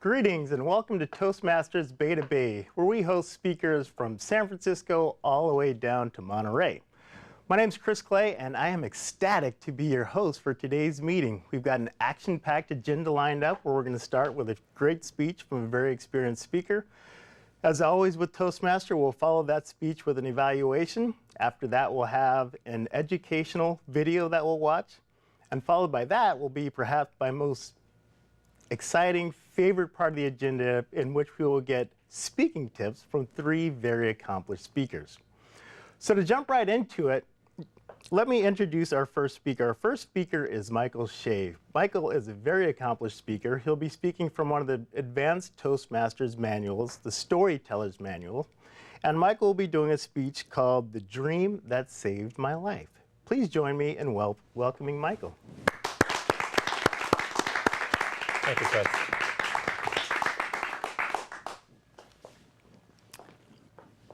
Greetings and welcome to Toastmasters Beta Bay, where we host speakers from San Francisco all the way down to Monterey. My name is Chris Clay and I am ecstatic to be your host for today's meeting. We've got an action-packed agenda lined up where we're going to start with a great speech from a very experienced speaker. As always with Toastmaster, we'll follow that speech with an evaluation. After that, we'll have an educational video that we'll watch. And followed by that will be perhaps my most exciting favorite part of the agenda, in which we will get speaking tips from three very accomplished speakers. So to jump right into it, let me introduce our first speaker. Our first speaker is Michael Hsieh. Michael is a very accomplished speaker. He'll be speaking from one of the advanced Toastmasters manuals, the Storyteller's Manual. And Michael will be doing a speech called The Dream That Saved My Life. Please join me in welcoming Michael. Thank you, Chris.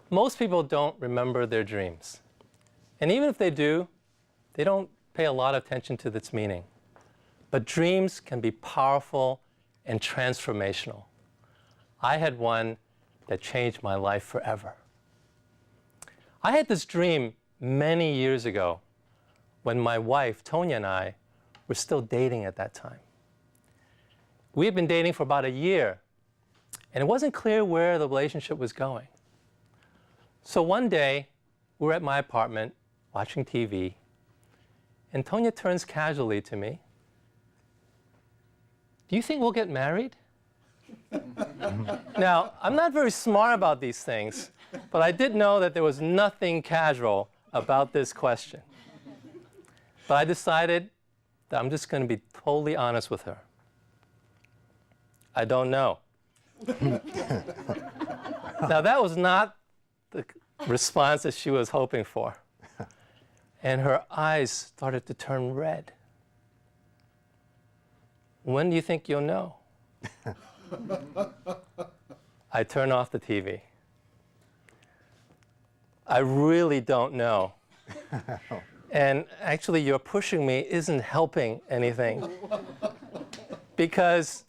Most people don't remember their dreams. And even if they do, they don't pay a lot of attention to its meaning. But dreams can be powerful and transformational. I had one that changed my life forever. I had this dream many years ago when my wife, Tonya, and I were still dating at that time. We had been dating for about a year, and it wasn't clear where the relationship was going. So one day, we were at my apartment watching TV, and Tonya turns casually to me. "Do you think we'll get married?" Now, I'm not very smart about these things, but I did know that there was nothing casual about this question. But I decided that I'm just going to be totally honest with her. I don't know. Now, that was not the response that she was hoping for. And her eyes started to turn red. "When do you think you'll know?" I turn off the TV. I really don't know. And actually, your pushing me isn't helping anything. Because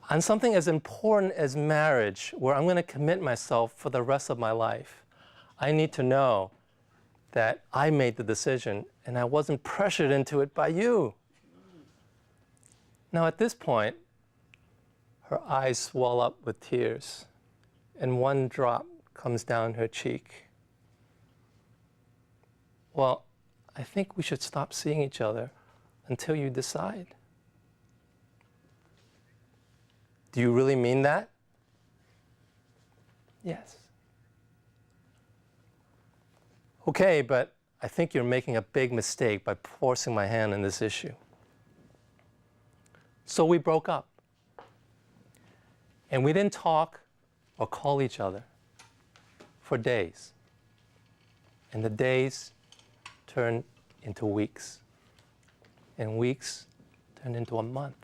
on something as important as marriage, where I'm going to commit myself for the rest of my life, I need to know that I made the decision and I wasn't pressured into it by you. Now, at this point, her eyes swell up with tears, and one drop comes down her cheek. "Well, I think we should stop seeing each other until you decide." "Do you really mean that?" "Yes." "Okay, but I think you're making a big mistake by forcing my hand in this issue." So we broke up. And we didn't talk or call each other for days. And the days turned into weeks. And weeks turned into a month.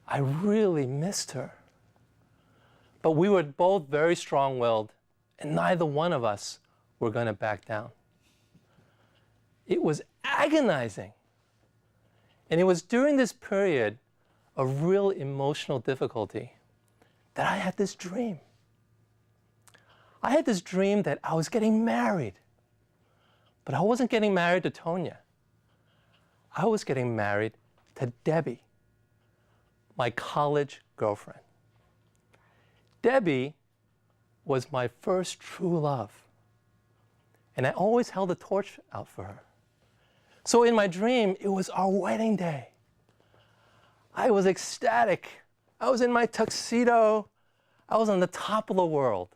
I really missed her. But we were both very strong-willed, and neither one of us were going to back down. It was agonizing. And it was during this period of real emotional difficulty that I had this dream. I had this dream that I was getting married. But I wasn't getting married to Tonya. I was getting married to Debbie, my college girlfriend. Debbie was my first true love. And I always held the torch out for her. So in my dream, it was our wedding day. I was ecstatic. I was in my tuxedo. I was on the top of the world.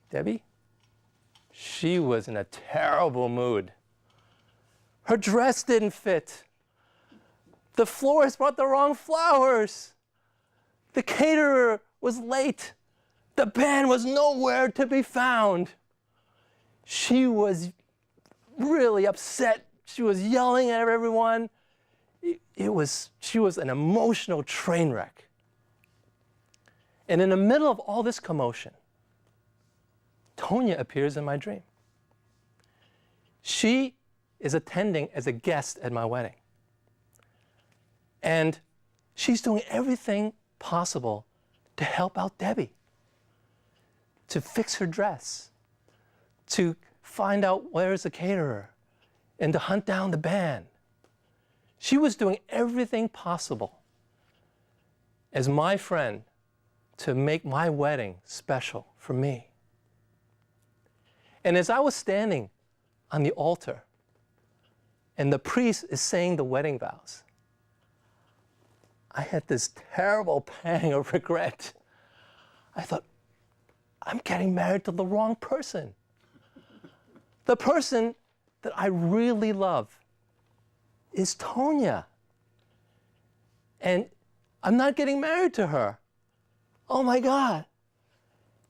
Debbie? She was in a terrible mood. Her dress didn't fit. The florist brought the wrong flowers. The caterer was late. The band was nowhere to be found. She was really upset. She was yelling at everyone. She was an emotional train wreck. And in the middle of all this commotion, Tonya appears in my dream. She is attending as a guest at my wedding. And she's doing everything possible to help out Debbie, to fix her dress, to find out where's the caterer, and to hunt down the band. She was doing everything possible as my friend to make my wedding special for me. And as I was standing on the altar and the priest is saying the wedding vows, I had this terrible pang of regret. I thought, I'm getting married to the wrong person. The person that I really love is Tonya. And I'm not getting married to her. Oh my God.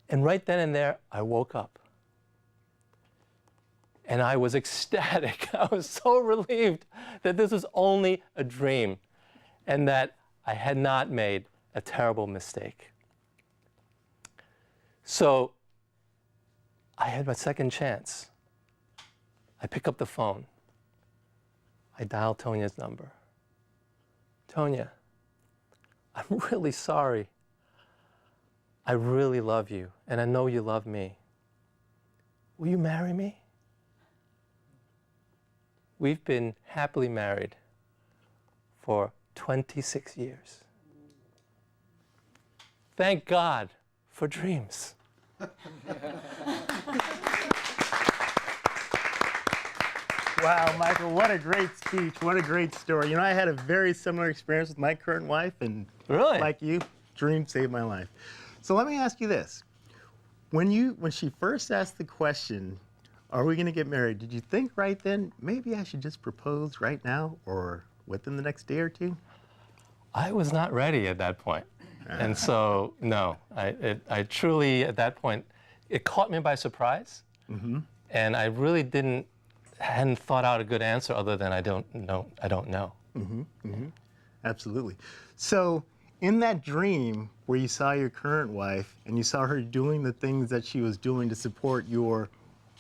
And right then and there, I woke up. And I was ecstatic. I was so relieved that this was only a dream and that I had not made a terrible mistake. So I had my second chance. I pick up the phone. I dial Tonya's number. Tonya, I'm really sorry. I really love you, and I know you love me. Will you marry me? We've been happily married for 26 years. Thank God for dreams. Wow, Michael, what a great speech. What a great story. You know, I had a very similar experience with my current wife, and Really? like you, dream saved my life. So let me ask you this. When she first asked the question, are we going to get married, did you think right then, maybe I should just propose right now or within the next day or two? I was not ready at that point. And so, no, I truly, at that point, it caught me by surprise. Mm-hmm. And I really hadn't thought out a good answer other than I don't know. Mm-hmm. Mm-hmm. Absolutely. So in that dream where you saw your current wife and you saw her doing the things that she was doing to support your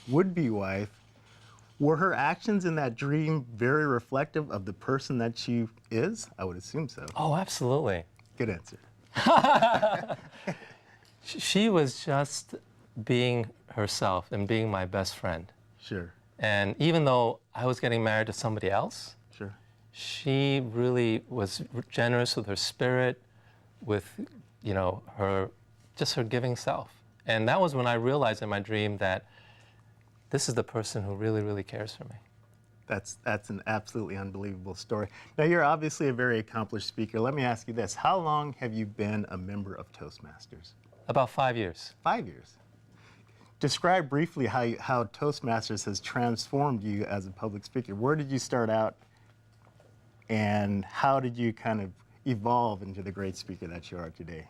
would-be wife, were her actions in that dream very reflective of the person that she is? I would assume so. Oh, absolutely. Good answer. She was just being herself and being my best friend. Sure. And even though I was getting married to somebody else, sure, she really was generous with her spirit, with, her giving self. And that was when I realized in my dream that this is the person who really, really cares for me. That's an absolutely unbelievable story. Now, you're obviously a very accomplished speaker. Let me ask you this. How long have you been a member of Toastmasters? About 5 years. 5 years. Describe briefly how Toastmasters has transformed you as a public speaker. Where did you start out, and how did you kind of evolve into the great speaker that you are today?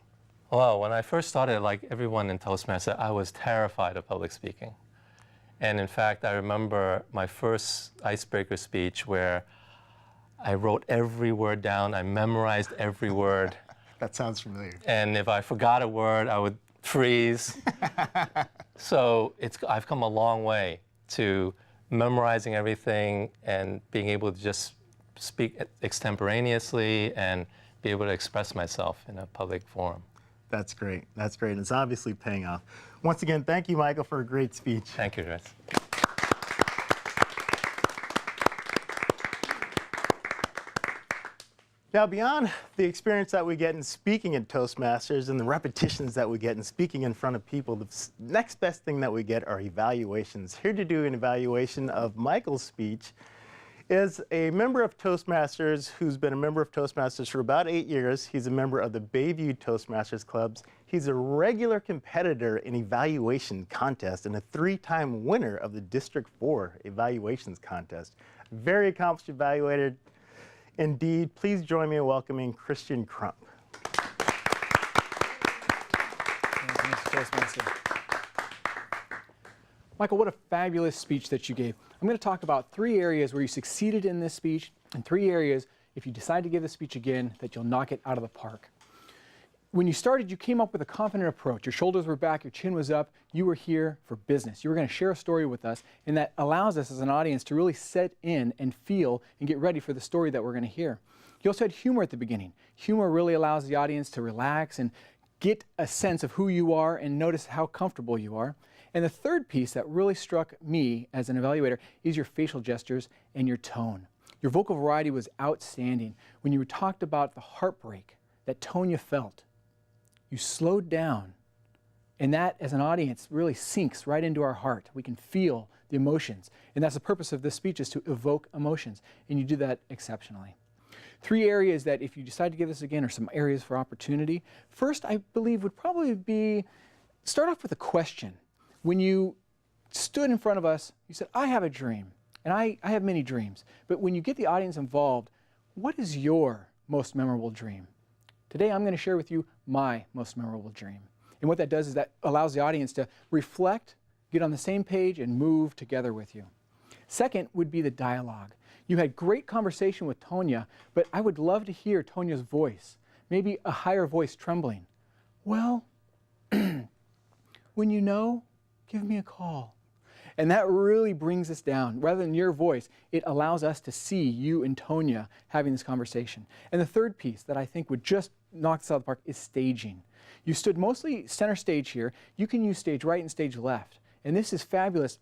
Well, when I first started, like everyone in Toastmasters, I was terrified of public speaking. And in fact, I remember my first icebreaker speech where I wrote every word down, I memorized every word. That sounds familiar. And if I forgot a word, I would freeze. So I've come a long way to memorizing everything and being able to just speak extemporaneously and be able to express myself in a public forum. That's great. That's great. And it's obviously paying off. Once again, thank you, Michael, for a great speech. Thank you, Chris. Now, beyond the experience that we get in speaking at Toastmasters and the repetitions that we get in speaking in front of people, the next best thing that we get are evaluations. Here to do an evaluation of Michael's speech is a member of Toastmasters who's been a member of Toastmasters for about 8 years. He's a member of the Bayview Toastmasters Clubs. He's a regular competitor in evaluation contests and a 3-time winner of the District 4 Evaluations Contest. Very accomplished evaluator indeed. Please join me in welcoming Kristian Crump. Michael, what a fabulous speech that you gave. I'm going to talk about 3 areas where you succeeded in this speech and 3 areas, if you decide to give the speech again, that you'll knock it out of the park. When you started, you came up with a confident approach. Your shoulders were back, your chin was up. You were here for business. You were going to share a story with us, and that allows us as an audience to really set in and feel and get ready for the story that we're going to hear. You also had humor at the beginning. Humor really allows the audience to relax and get a sense of who you are and notice how comfortable you are. And the third piece that really struck me as an evaluator is your facial gestures and your tone. Your vocal variety was outstanding. When you talked about the heartbreak that Tonya felt, you slowed down. And that, as an audience, really sinks right into our heart. We can feel the emotions. And that's the purpose of this speech, is to evoke emotions. And you do that exceptionally. 3 areas that, if you decide to give this again, are some areas for opportunity. First, I believe, would probably be, start off with a question. When you stood in front of us, you said, I have a dream. And I have many dreams. But when you get the audience involved, what is your most memorable dream? Today, I'm going to share with you my most memorable dream. And what that does is that allows the audience to reflect, get on the same page, and move together with you. Second would be the dialogue. You had great conversation with Tonya, but I would love to hear Tonya's voice, maybe a higher voice trembling. Well, when you know, give me a call. And that really brings us down. Rather than your voice, it allows us to see you and Tonya having this conversation. And the third piece that I think would just knock this out of the park is staging. You stood mostly center stage here. You can use stage right and stage left. And this is fabulous.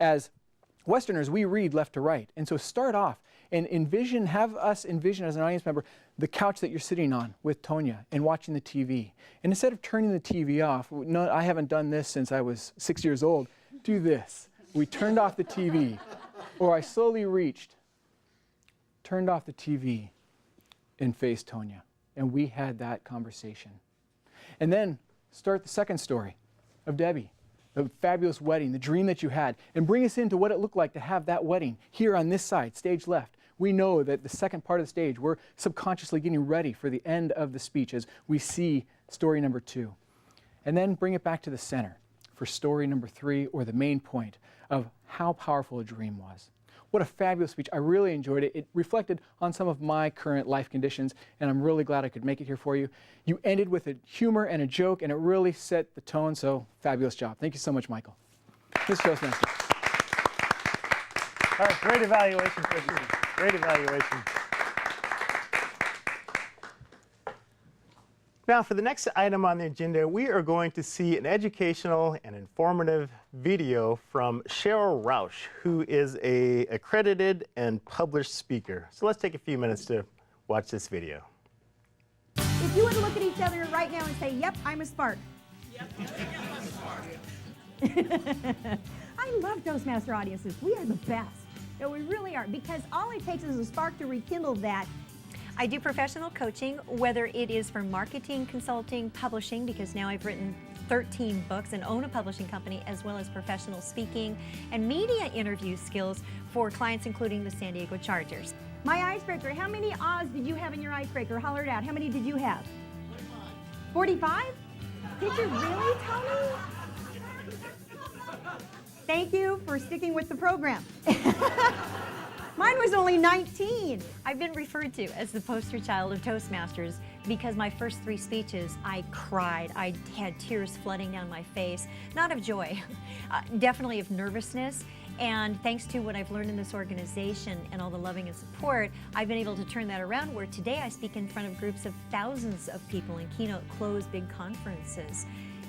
As Westerners, we read left to right. And so start off and have us envision as an audience member the couch that you're sitting on with Tonya and watching the TV. And instead of turning the TV off, no, I haven't done this since I was 6 years old, do this. We turned off the TV. Or I slowly reached, turned off the TV, and faced Tonya. And we had that conversation. And then start the second story of Debbie, the fabulous wedding, the dream that you had, and bring us into what it looked like to have that wedding here on this side, stage left. We know that the second part of the stage, we're subconsciously getting ready for the end of the speech as we see story number 2. And then bring it back to the center for story number 3, or the main point of how powerful a dream was. What a fabulous speech. I really enjoyed it. It reflected on some of my current life conditions, and I'm really glad I could make it here for you. You ended with a humor and a joke, and it really set the tone, so fabulous job. Thank you so much, Michael. Mr. Toastmaster. All right, great evaluation, Kristian. Great evaluation. Now, for the next item on the agenda, we are going to see an educational and informative video from Sheryl Roush, who is an accredited and published speaker. So let's take a few minutes to watch this video. If you were to look at each other right now and say, yep, I'm a spark. Yep, I'm a spark. I love Toastmaster audiences. We are the best. No, we really are, because all it takes is a spark to rekindle that. I do professional coaching, whether it is for marketing, consulting, publishing, because now I've written 13 books and own a publishing company, as well as professional speaking and media interview skills for clients including the San Diego Chargers. My icebreaker, how many O's did you have in your icebreaker? Holler it out. How many did you have? 45. 45? Did you really, Tony? Thank you for sticking with the program. Mine was only 19. I've been referred to as the poster child of Toastmasters because my first 3 speeches, I cried. I had tears flooding down my face, not of joy, definitely of nervousness. And thanks to what I've learned in this organization and all the loving and support, I've been able to turn that around, where today I speak in front of groups of thousands of people in keynote close big conferences.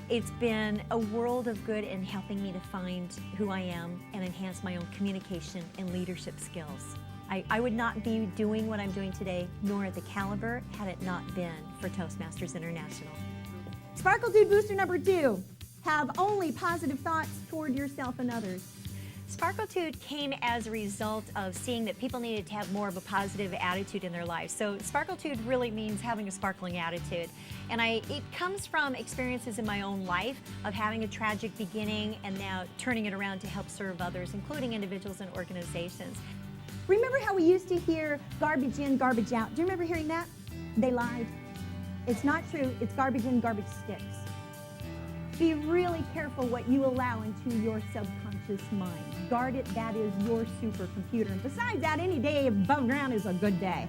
It's been a world of good in helping me to find who I am and enhance my own communication and leadership skills. I would not be doing what I'm doing today, nor at the caliber, had it not been for Toastmasters International. Sparkletude booster number 2, have only positive thoughts toward yourself and others. Sparkletude came as a result of seeing that people needed to have more of a positive attitude in their lives. So Sparkletude really means having a sparkling attitude. And it comes from experiences in my own life of having a tragic beginning and now turning it around to help serve others, including individuals and organizations. Remember how we used to hear garbage in, garbage out? Do you remember hearing that? They lied. It's not true. It's garbage in, garbage sticks. Be really careful what you allow into your subconscious mind. Guard it. That is your supercomputer. And besides that, any day above ground is a good day.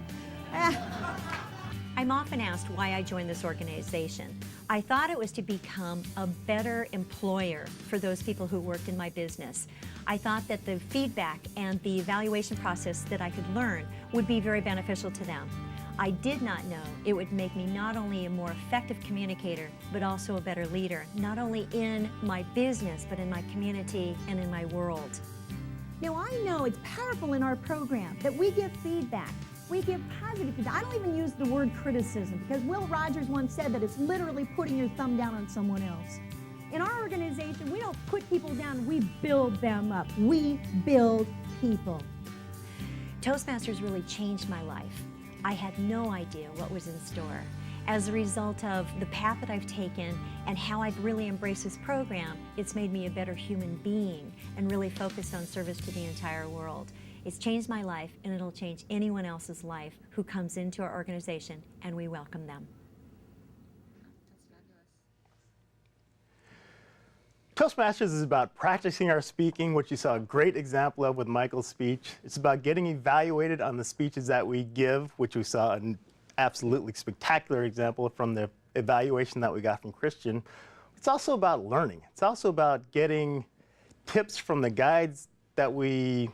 I'm often asked why I joined this organization. I thought it was to become a better employer for those people who worked in my business. I thought that the feedback and the evaluation process that I could learn would be very beneficial to them. I did not know it would make me not only a more effective communicator, but also a better leader, not only in my business, but in my community and in my world. Now, I know it's powerful in our program that we give feedback. We give positive feedback. I don't even use the word criticism because Will Rogers once said that it's literally putting your thumb down on someone else. In our organization, we don't put people down, we build them up. We build people. Toastmasters really changed my life. I had no idea what was in store. As a result of the path that I've taken and how I've really embraced this program, it's made me a better human being and really focused on service to the entire world. It's changed my life, and it'll change anyone else's life who comes into our organization, and we welcome them. Toastmasters is about practicing our speaking, which you saw a great example of with Michael's speech. It's about getting evaluated on the speeches that we give, which we saw an absolutely spectacular example from the evaluation that we got from Kristian. It's also about learning. It's also about getting tips from the guides that we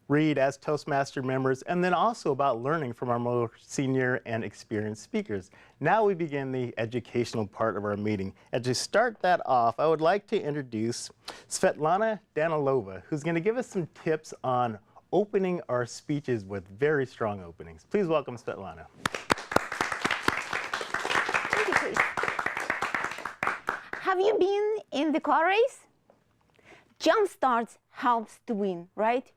read as Toastmaster members, and then also about learning from our more senior and experienced speakers. Now we begin the educational part of our meeting. And to start that off, I would like to introduce Svetlana Danilova, who's going to give us some tips on opening our speeches with very strong openings. Please welcome Svetlana. Thank you, Chris. Have you been in the car race? Jump starts helps to win, right?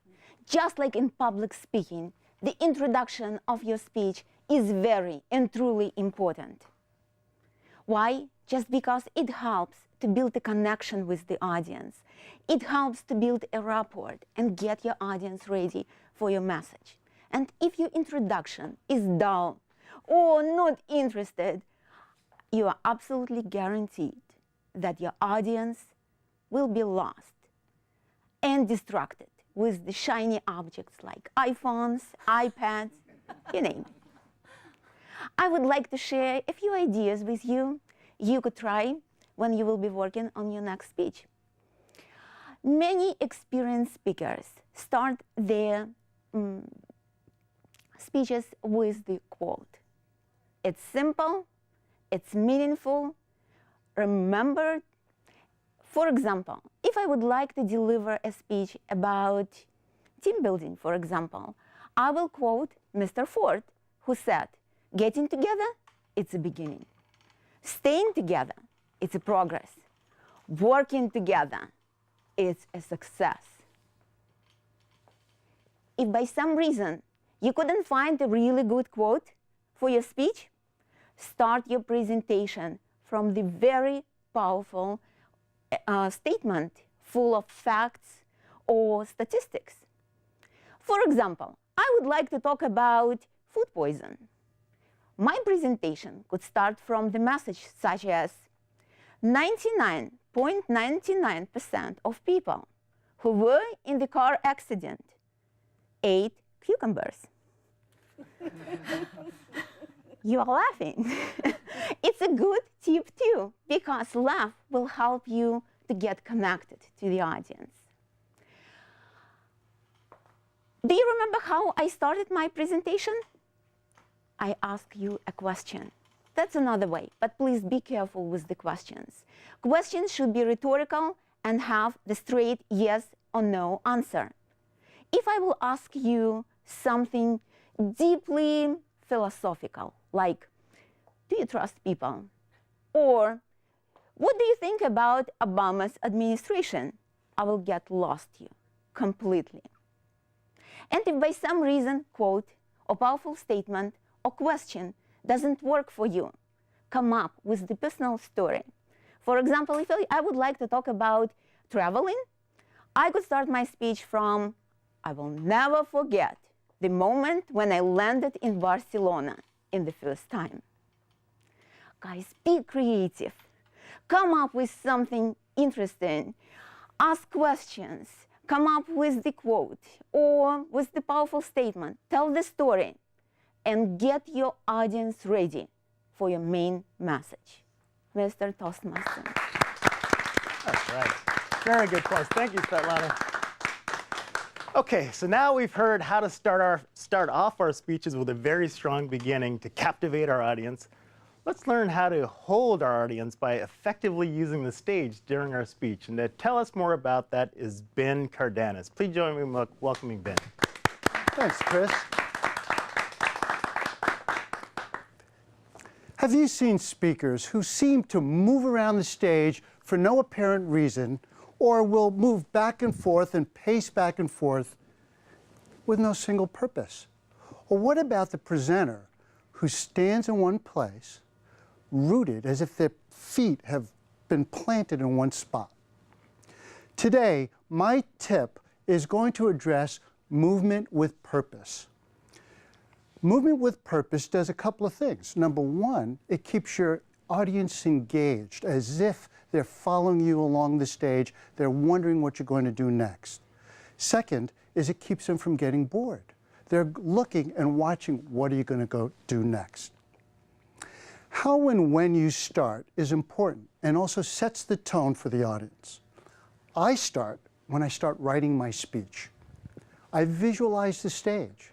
Just like in public speaking, the introduction of your speech is very and truly important. Why? Just because it helps to build a connection with the audience. It helps to build a rapport and get your audience ready for your message. And if your introduction is dull or not interested, you are absolutely guaranteed that your audience will be lost and distracted with the shiny objects like iPhones, iPads, you name it. I would like to share a few ideas with you could try when you will be working on your next speech. Many experienced speakers start their speeches with the quote. It's simple, it's meaningful, remembered. For example, if I would like to deliver a speech about team building, for example, I will quote Mr. Ford, who said, "Getting together, it's a beginning. Staying together, it's a progress. Working together, it's a success." If by some reason you couldn't find a really good quote for your speech, start your presentation from the very powerful statement full of facts or statistics. For example, I would like to talk about food poison. My presentation could start from the message such as 99.99% of people who were in the car accident ate cucumbers. You are laughing. It's a good tip too, because laugh will help you to get connected to the audience. Do you remember how I started my presentation? I ask you a question. That's another way, but please be careful with the questions. Questions should be rhetorical and have the straight yes or no answer. If I will ask you something deeply philosophical, like, do you trust people? Or, what do you think about Obama's administration? I will get lost you completely. And if by some reason, quote, or powerful statement or question doesn't work for you, come up with the personal story. For example, if I would like to talk about traveling, I could start my speech from, I will never forget the moment when I landed in Barcelona in the first time. Guys, be creative. Come up with something interesting. Ask questions. Come up with the quote or with the powerful statement. Tell the story and get your audience ready for your main message. Mr. Toastmaster. That's right. Very good points. Thank you, Svetlana. Okay, so now we've heard how to start off our speeches with a very strong beginning to captivate our audience. Let's learn how to hold our audience by effectively using the stage during our speech. And to tell us more about that is Ben Cardenas. Please join me in welcoming Ben. Thanks, Chris. Have you seen speakers who seem to move around the stage for no apparent reason, or will move back and forth and pace back and forth with no single purpose? Or what about the presenter who stands in one place, rooted as if their feet have been planted in one spot? Today, my tip is going to address movement with purpose. Movement with purpose does a couple of things. Number one, it keeps your audience engaged, as if they're following you along the stage. They're wondering what you're going to do next. Second is it keeps them from getting bored. They're looking and watching, what are you going to go do next? How and when you start is important and also sets the tone for the audience. I start when I start writing my speech. I visualize the stage.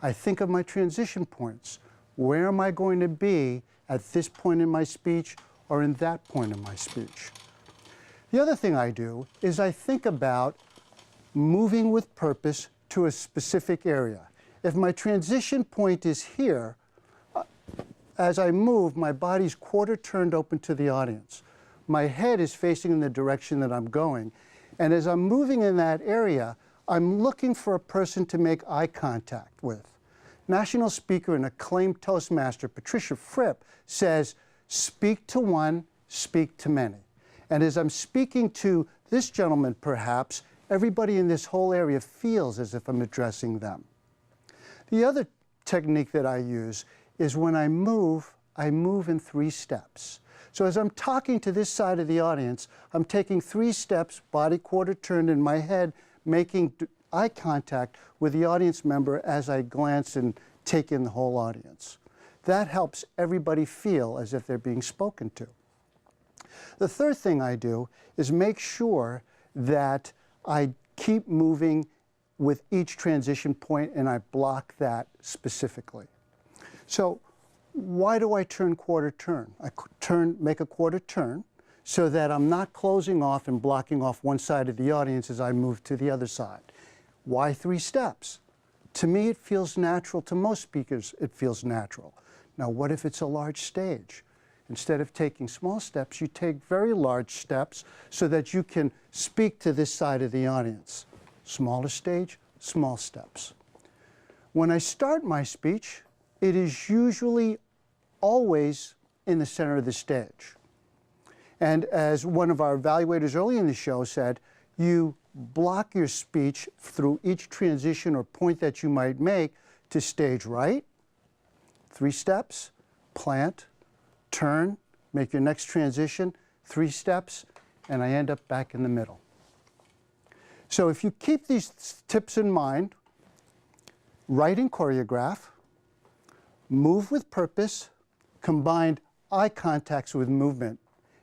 I think of my transition points. Where am I going to be at this point in my speech or in that point in my speech? The other thing I do is I think about moving with purpose to a specific area. If my transition point is here, as I move, my body's quarter turned open to the audience. My head is facing in the direction that I'm going. And as I'm moving in that area, I'm looking for a person to make eye contact with. National speaker and acclaimed Toastmaster Patricia Fripp says, speak to one, speak to many. And as I'm speaking to this gentleman, perhaps, everybody in this whole area feels as if I'm addressing them. The other technique that I use is when I move in 3 steps. So as I'm talking to this side of the audience, I'm taking 3 steps, body quarter turned in my head, making eye contact with the audience member as I glance and take in the whole audience. That helps everybody feel as if they're being spoken to. The third thing I do is make sure that I keep moving with each transition point and I block that specifically. So why do I turn quarter turn? I make a quarter turn so that I'm not closing off and blocking off one side of the audience as I move to the other side. Why 3 steps? To me, it feels natural. To most speakers, it feels natural. Now, what if it's a large stage? Instead of taking small steps, you take very large steps so that you can speak to this side of the audience. Smaller stage, small steps. When I start my speech, it is usually always in the center of the stage. And as one of our evaluators early in the show said, you block your speech through each transition or point that you might make to stage right, 3 steps, plant, turn, make your next transition, 3 steps, and I end up back in the middle. So if you keep these tips in mind, write and choreograph, move with purpose, combine eye contacts with movement,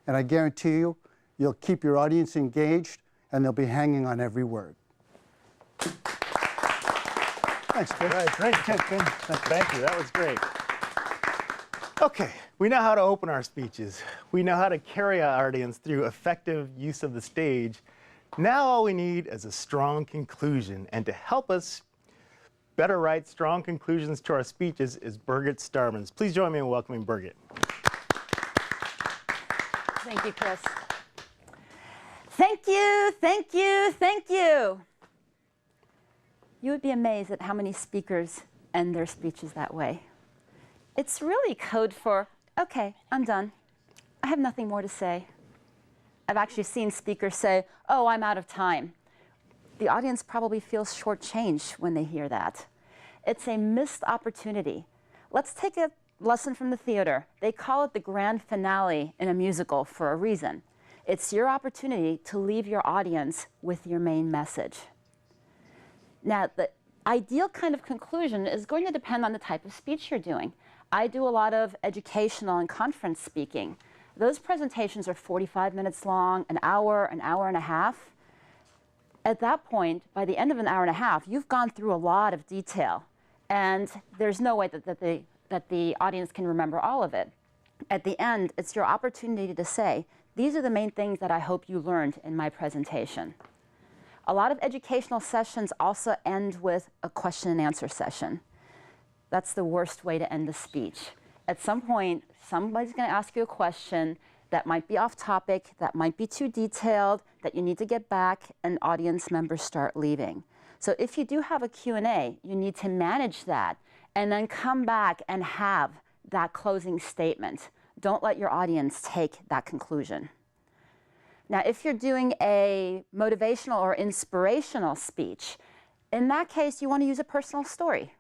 and I guarantee you, you'll keep your audience engaged and they'll be hanging on every word. Thanks, Chris. Right, great tip, Ben. Thank you, that was great. Okay, we know how to open our speeches. We know how to carry our audience through effective use of the stage. Now all we need is a strong conclusion. And to help us better write strong conclusions to our speeches is Birgit Starmanns. Please join me in welcoming Birgit. Thank you, Chris. Thank you, thank you, thank you. You would be amazed at how many speakers end their speeches that way. It's really code for, okay, I'm done. I have nothing more to say. I've actually seen speakers say, oh, I'm out of time. The audience probably feels shortchanged when they hear that. It's a missed opportunity. Let's take a lesson from the theater. They call it the grand finale in a musical for a reason. It's your opportunity to leave your audience with your main message. Now, the ideal kind of conclusion is going to depend on the type of speech you're doing. I do a lot of educational and conference speaking. Those presentations are 45 minutes long, an hour and a half. At that point, by the end of an hour and a half, you've gone through a lot of detail, and there's no way that the audience can remember all of it. At the end, it's your opportunity to say, these are the main things that I hope you learned in my presentation. A lot of educational sessions also end with a question and answer session. That's the worst way to end the speech. At some point, somebody's going to ask you a question that might be off topic, that might be too detailed, that you need to get back, and audience members start leaving. So if you do have a Q&A, you need to manage that and then come back and have that closing statement. Don't let your audience take that conclusion. Now, if you're doing a motivational or inspirational speech, in that case, you want to use a personal story.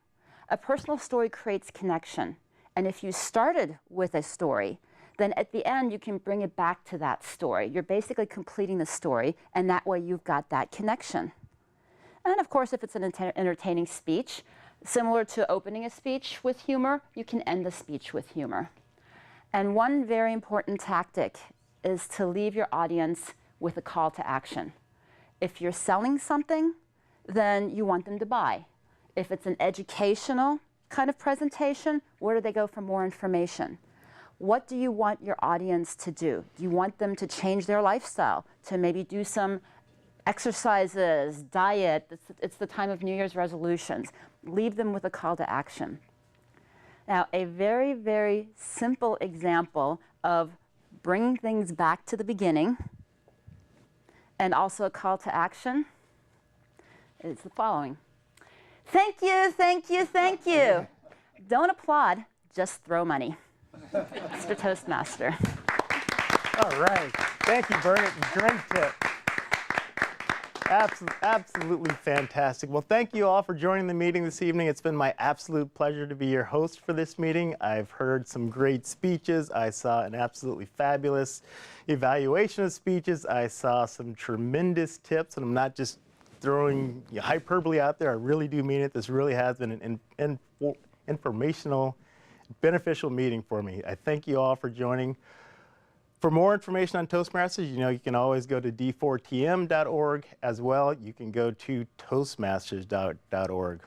A personal story creates connection. And if you started with a story, then at the end, you can bring it back to that story. You're basically completing the story, and that way you've got that connection. And of course, if it's an entertaining speech, similar to opening a speech with humor, you can end the speech with humor. And one very important tactic is to leave your audience with a call to action. If you're selling something, then you want them to buy. If it's an educational kind of presentation, where do they go for more information? What do you want your audience to do? Do you want them to change their lifestyle, to maybe do some exercises, diet? It's the time of New Year's resolutions. Leave them with a call to action. Now, a very, very simple example of bringing things back to the beginning and also a call to action is the following. Thank you, thank you, thank you. Don't applaud, just throw money. Mr. Toastmaster. All right. Thank you, Birgit. Great tip. Absolutely fantastic. Well, thank you all for joining the meeting this evening. It's been my absolute pleasure to be your host for this meeting. I've heard some great speeches. I saw an absolutely fabulous evaluation of speeches. I saw some tremendous tips, and I'm not just throwing hyperbole out there. I really do mean it. This really has been an informational, beneficial meeting for me. I thank you all for joining. For more information on Toastmasters, you can always go to d4tm.org as well. You can go to toastmasters.org.